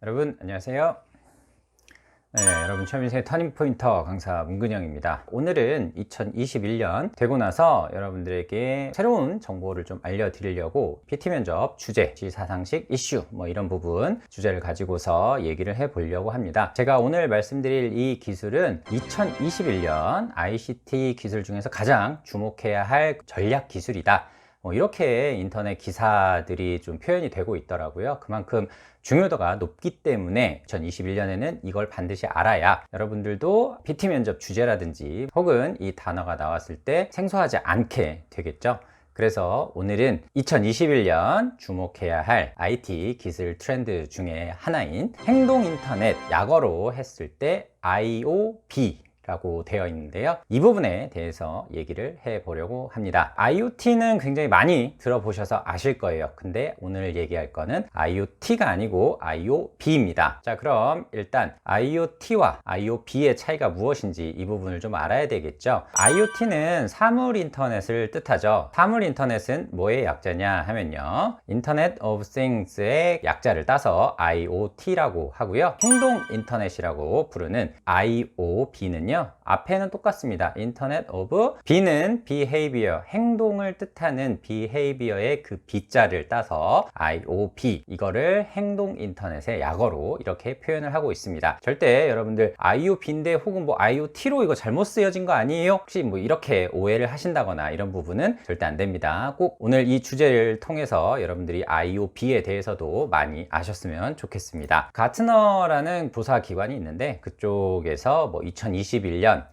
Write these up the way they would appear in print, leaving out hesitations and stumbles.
여러분 안녕하세요. 여러분 최민수의 터닝포인터 강사 문근영입니다. 오늘은 2021년 되고 나서 여러분들에게 새로운 정보를 좀 알려드리려고 PT 면접 주제, 시사상식, 이슈 이런 부분 주제를 가지고서 얘기를 해보려고 합니다. 제가 오늘 말씀드릴 이 기술은 2021년 ICT 기술 중에서 가장 주목해야 할 전략 기술이다. 이렇게 인터넷 기사들이 좀 표현이 되고 있더라고요. 그만큼 중요도가 높기 때문에 2021년에는 이걸 반드시 알아야 여러분들도 PT 면접 주제라든지 혹은 이 단어가 나왔을 때 생소하지 않게 되겠죠. 그래서 오늘은 2021년 주목해야 할 IT 기술 트렌드 중에 하나인 행동 인터넷, 약어로 했을 때 IoB 라고 되어 있는데요. 이 부분에 대해서 얘기를 해보려고 합니다. IoT는 굉장히 많이 들어보셔서 아실 거예요. 근데 오늘 얘기할 거는 IoT가 아니고 IoB입니다. 자, 그럼 일단 IoT와 IoB의 차이가 무엇인지 이 부분을 좀 알아야 되겠죠. IoT는 사물 인터넷을 뜻하죠. 사물 인터넷은 뭐의 약자냐 하면요, Internet of Things의 약자를 따서 IoT라고 하고요. 행동 인터넷이라고 부르는 IoB는요, 앞에는 똑같습니다. Internet of B는 behavior, 행동을 뜻하는 behavior의 그 B자를 따서 IoB, 이거를 행동 인터넷의 약어로 이렇게 표현을 하고 있습니다. 절대 여러분들 IoB인데 혹은 IoT로 이거 잘못 쓰여진 거 아니에요? 혹시 이렇게 오해를 하신다거나 이런 부분은 절대 안 됩니다. 꼭 오늘 이 주제를 통해서 여러분들이 IoB에 대해서도 많이 아셨으면 좋겠습니다. 가트너라는 조사기관이 있는데 그쪽에서 2021년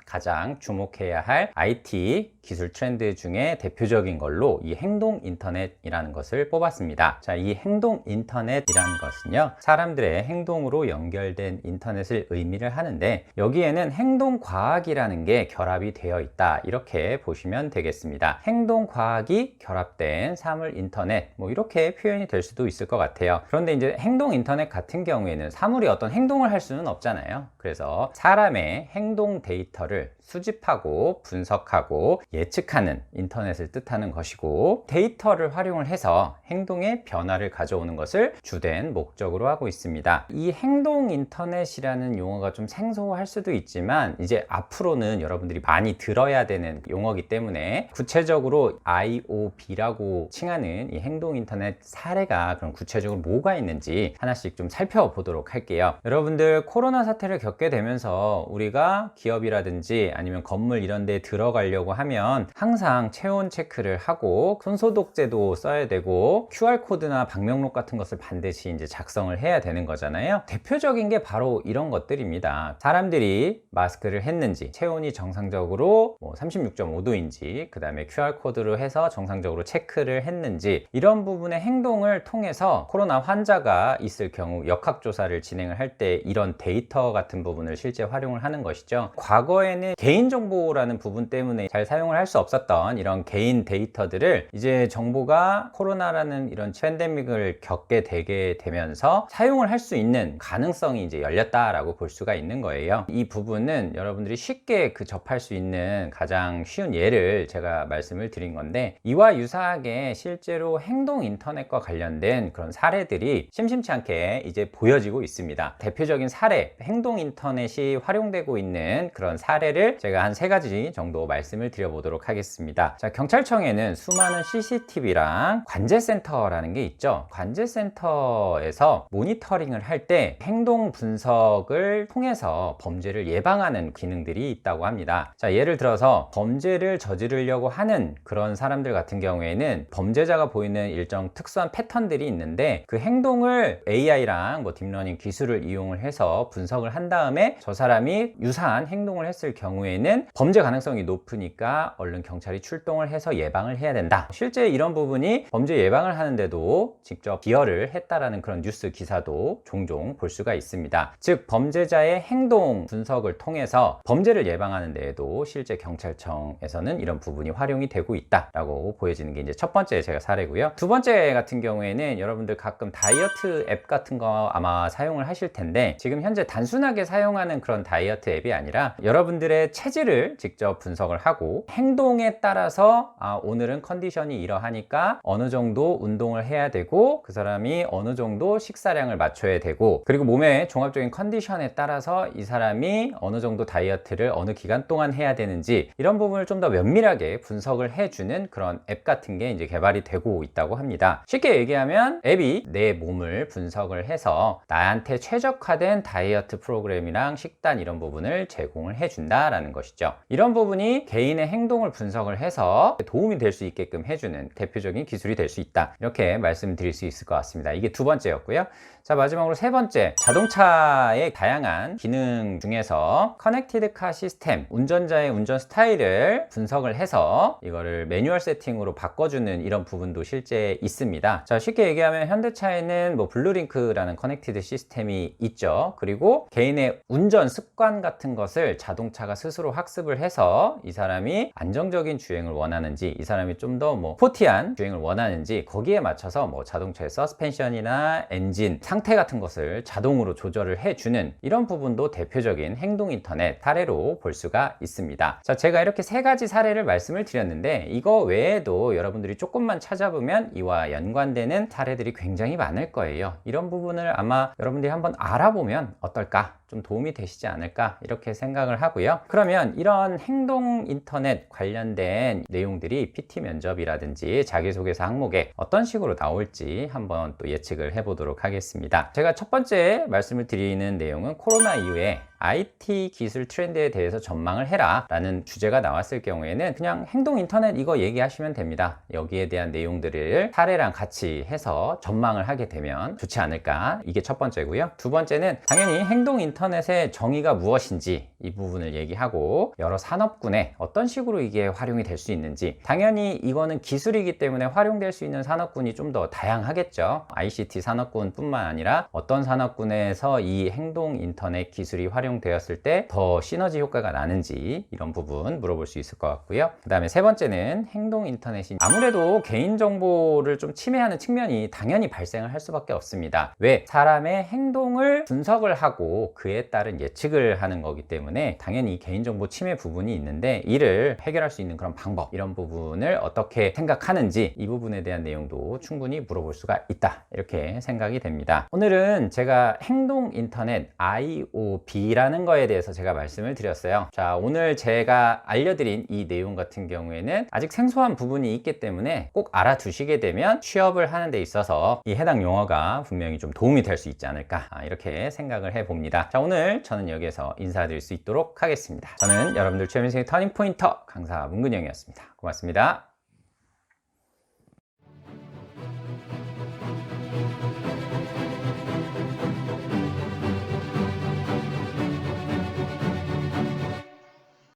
가장 주목해야 할 IT 기술 트렌드 중에 대표적인 걸로 이 행동 인터넷이라는 것을 뽑았습니다. 자, 이 행동 인터넷이라는 것은요, 사람들의 행동으로 연결된 인터넷을 의미를 하는데 여기에는 행동 과학이라는 게 결합이 되어 있다, 이렇게 보시면 되겠습니다. 행동 과학이 결합된 사물 인터넷, 이렇게 표현이 될 수도 있을 것 같아요. 그런데 이제 행동 인터넷 같은 경우에는 사물이 어떤 행동을 할 수는 없잖아요. 그래서 사람의 행동 데이터를 수집하고 분석하고 예측하는 인터넷을 뜻하는 것이고, 데이터를 활용을 해서 행동의 변화를 가져오는 것을 주된 목적으로 하고 있습니다. 이 행동 인터넷이라는 용어가 좀 생소할 수도 있지만 이제 앞으로는 여러분들이 많이 들어야 되는 용어이기 때문에 구체적으로 IoB라고 칭하는 이 행동 인터넷 사례가 그럼 구체적으로 뭐가 있는지 하나씩 좀 살펴보도록 할게요. 여러분들 코로나 사태를 겪게 되면서 우리가 기업이라든지 아니면 건물 이런 데 들어가려고 하면 항상 체온 체크를 하고 손소독제도 써야 되고 QR코드나 방명록 같은 것을 반드시 이제 작성을 해야 되는 거잖아요. 대표적인 게 바로 이런 것들입니다. 사람들이 마스크를 했는지, 체온이 정상적으로 36.5도인지, 그 다음에 QR코드로 해서 정상적으로 체크를 했는지, 이런 부분의 행동을 통해서 코로나 환자가 있을 경우 역학조사를 진행을 할 때 이런 데이터 같은 부분을 실제 활용을 하는 것이죠. 과거에는 개인정보라는 부분 때문에 잘 사용을 할 수 없었던 이런 개인 데이터들을 이제 정보가 코로나라는 이런 팬데믹을 겪게 되게 되면서 사용을 할 수 있는 가능성이 이제 열렸다라고 볼 수가 있는 거예요. 이 부분은 여러분들이 쉽게 접할 수 있는 가장 쉬운 예를 제가 말씀을 드린 건데, 이와 유사하게 실제로 행동 인터넷과 관련된 그런 사례들이 심심치 않게 이제 보여지고 있습니다. 대표적인 사례, 행동 인터넷이 활용되고 있는 그런 사례를 제가 한 3가지 정도 말씀을 드려보도록 하겠습니다. 자, 경찰청에는 수많은 CCTV랑 관제센터라는 게 있죠. 관제센터에서 모니터링을 할 때 행동 분석을 통해서 범죄를 예방하는 기능들이 있다고 합니다. 자, 예를 들어서 범죄를 저지르려고 하는 그런 사람들 같은 경우에는 범죄자가 보이는 일정 특수한 패턴들이 있는데 그 행동을 AI랑 딥러닝 기술을 이용을 해서 분석을 한 다음에 저 사람이 유사한 행동을 했을 경우에는 범죄 가능성이 높으니까 얼른 경찰이 출동을 해서 예방을 해야 된다. 실제 이런 부분이 범죄 예방을 하는데도 직접 기여를 했다라는 그런 뉴스 기사도 종종 볼 수가 있습니다. 즉, 범죄자의 행동 분석을 통해서 범죄를 예방하는 데에도 실제 경찰청에서는 이런 부분이 활용이 되고 있다라고 보여지는 게 이제 첫 번째 제가 사례고요. 두 번째 같은 경우에는 여러분들 가끔 다이어트 앱 같은 거 아마 사용을 하실 텐데, 지금 현재 단순하게 사용하는 그런 다이어트 앱이 아니라 아니라 여러분들의 체질을 직접 분석을 하고 행동에 따라서 오늘은 컨디션이 이러하니까 어느 정도 운동을 해야 되고 그 사람이 어느 정도 식사량을 맞춰야 되고 그리고 몸의 종합적인 컨디션에 따라서 이 사람이 어느 정도 다이어트를 어느 기간 동안 해야 되는지 이런 부분을 좀 더 면밀하게 분석을 해주는 그런 앱 같은 게 이제 개발이 되고 있다고 합니다. 쉽게 얘기하면 앱이 내 몸을 분석을 해서 나한테 최적화된 다이어트 프로그램이랑 식단 이런 부분을 제공을 해준다라는 것이죠. 이런 부분이 개인의 행동을 분석을 해서 도움이 될 수 있게끔 해주는 대표적인 기술이 될 수 있다. 이렇게 말씀드릴 수 있을 것 같습니다. 이게 두 번째였고요. 자, 마지막으로 세 번째, 자동차의 다양한 기능 중에서 커넥티드 카 시스템, 운전자의 운전 스타일을 분석을 해서 이거를 매뉴얼 세팅으로 바꿔주는 이런 부분도 실제 있습니다. 자, 쉽게 얘기하면 현대차에는 뭐 블루링크라는 커넥티드 시스템이 있죠. 그리고 개인의 운전 습관 같은 것을 자동차가 스스로 학습을 해서 이 사람이 안정적인 주행을 원하는지, 이 사람이 좀 더 뭐 스포티한 주행을 원하는지 거기에 맞춰서 뭐 자동차의 서스펜션이나 엔진 상태 같은 것을 자동으로 조절을 해주는 이런 부분도 대표적인 행동 인터넷 사례로 볼 수가 있습니다. 자, 제가 이렇게 세 가지 사례를 말씀을 드렸는데 이거 외에도 여러분들이 조금만 찾아보면 이와 연관되는 사례들이 굉장히 많을 거예요. 이런 부분을 아마 여러분들이 한번 알아보면 어떨까? 좀 도움이 되시지 않을까 이렇게 생각을 하고요. 그러면 이런 행동 인터넷 관련된 내용들이 PT 면접이라든지 자기소개서 항목에 어떤 식으로 나올지 한번 또 예측을 해보도록 하겠습니다. 제가 첫 번째 말씀을 드리는 내용은 코로나 이후에 IT 기술 트렌드에 대해서 전망을 해라 라는 주제가 나왔을 경우에는 그냥 행동 인터넷 이거 얘기하시면 됩니다. 여기에 대한 내용들을 사례랑 같이 해서 전망을 하게 되면 좋지 않을까, 이게 첫 번째고요. 두 번째는 당연히 행동 인터넷의 정의가 무엇인지 이 부분을 얘기하고 여러 산업군에 어떤 식으로 이게 활용이 될 수 있는지, 당연히 이거는 기술이기 때문에 활용될 수 있는 산업군이 좀 더 다양하겠죠. ICT 산업군 뿐만 아니라 어떤 산업군에서 이 행동 인터넷 기술이 활용되었을 때 더 시너지 효과가 나는지 이런 부분 물어볼 수 있을 것 같고요. 그 다음에 세 번째는 행동 인터넷이 아무래도 개인정보를 좀 침해하는 측면이 당연히 발생을 할 수밖에 없습니다. 왜? 사람의 행동을 분석을 하고 그에 따른 예측을 하는 거기 때문에 당연히 개인정보 침해 부분이 있는데 이를 해결할 수 있는 그런 방법, 이런 부분을 어떻게 생각하는지 이 부분에 대한 내용도 충분히 물어볼 수가 있다, 이렇게 생각이 됩니다. 오늘은 제가 행동 인터넷 IOB라는 거에 대해서 제가 말씀을 드렸어요. 자, 오늘 제가 알려드린 이 내용 같은 경우에는 아직 생소한 부분이 있기 때문에 꼭 알아두시게 되면 취업을 하는 데 있어서 이 해당 용어가 분명히 좀 도움이 될 수 있지 않을까, 이렇게 생각을 해봅니다. 자, 오늘 저는 여기서 인사드릴 수 있도록 하겠습니다. 저는 여러분들 취업 인생의 터닝 포인터 강사 문근영이었습니다. 고맙습니다.